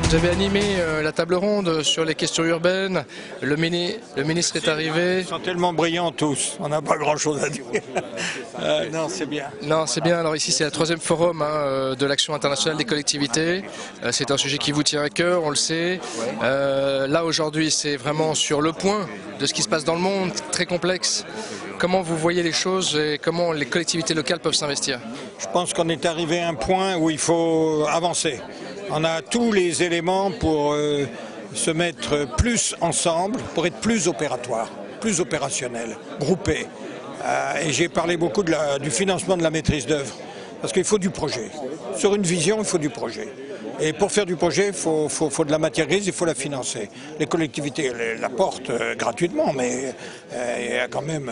Vous avez animé la table ronde sur les questions urbaines. Le ministre est arrivé. Ils sont tellement brillants tous, on n'a pas grand-chose à dire. Non, c'est bien. Non, c'est bien. Alors ici, c'est le 3e forum de l'action internationale des collectivités. C'est un sujet qui vous tient à cœur, on le sait. Là, aujourd'hui, c'est vraiment sur le point de ce qui se passe dans le monde, très complexe. Comment vous voyez les choses et comment les collectivités locales peuvent s'investir? Je pense qu'on est arrivé à un point où il faut avancer. On a tous les éléments pour se mettre plus ensemble, pour être plus opératoire, plus opérationnel, groupé. Et j'ai parlé beaucoup du financement de la maîtrise d'œuvre, parce qu'il faut du projet. Sur une vision, il faut du projet. Et pour faire du projet, il faut de la matière grise, il faut la financer. Les collectivités la portent gratuitement, mais il y a quand même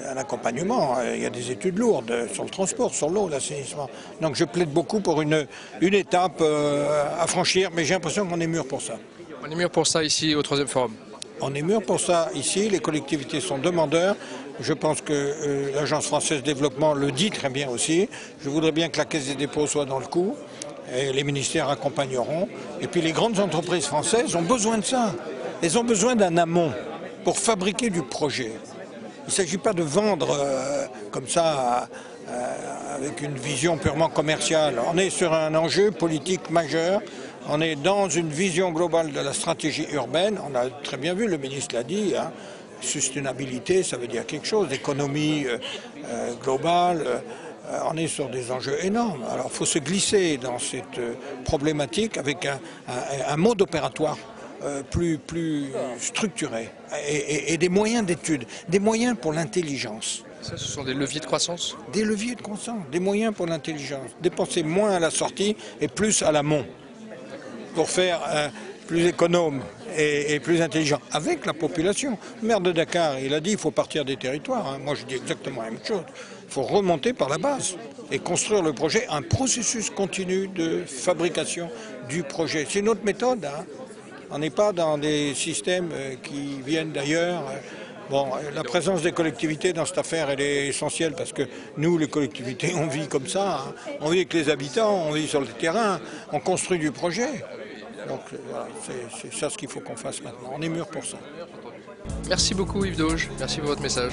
un accompagnement. Il y a des études lourdes sur le transport, sur l'eau, l'assainissement. Donc je plaide beaucoup pour une étape à franchir, mais j'ai l'impression qu'on est mûr pour ça. On est mûr pour ça ici au 3e forum. On est mûr pour ça ici, les collectivités sont demandeurs. Je pense que l'Agence française de développement le dit très bien aussi. Je voudrais bien que la Caisse des dépôts soit dans le coup. Et les ministères accompagneront. Et puis les grandes entreprises françaises ont besoin de ça. Elles ont besoin d'un amont pour fabriquer du projet. Il ne s'agit pas de vendre comme ça avec une vision purement commerciale. On est sur un enjeu politique majeur. On est dans une vision globale de la stratégie urbaine. On a très bien vu, le ministre l'a dit, hein, sustainabilité, ça veut dire quelque chose, économie globale. On est sur des enjeux énormes. Alors il faut se glisser dans cette problématique avec un mode opératoire plus structuré et des moyens d'étude, des moyens pour l'intelligence. Ça, ce sont des leviers de croissance? Des leviers de croissance, des moyens pour l'intelligence. Dépenser moins à la sortie et plus à l'amont pour faire plus économe et plus intelligent avec la population. Le maire de Dakar, il a dit qu'il faut partir des territoires. Hein. Moi, je dis exactement la même chose. Il faut remonter par la base et construire le projet, un processus continu de fabrication du projet. C'est une autre méthode. Hein. On n'est pas dans des systèmes qui viennent d'ailleurs. Bon, la présence des collectivités dans cette affaire, elle est essentielle parce que nous, les collectivités, on vit comme ça. Hein. On vit avec les habitants, on vit sur le terrain, on construit du projet. Donc voilà, c'est ça ce qu'il faut qu'on fasse maintenant. On est mûr pour ça. Merci beaucoup Yves Dauge, merci pour votre message.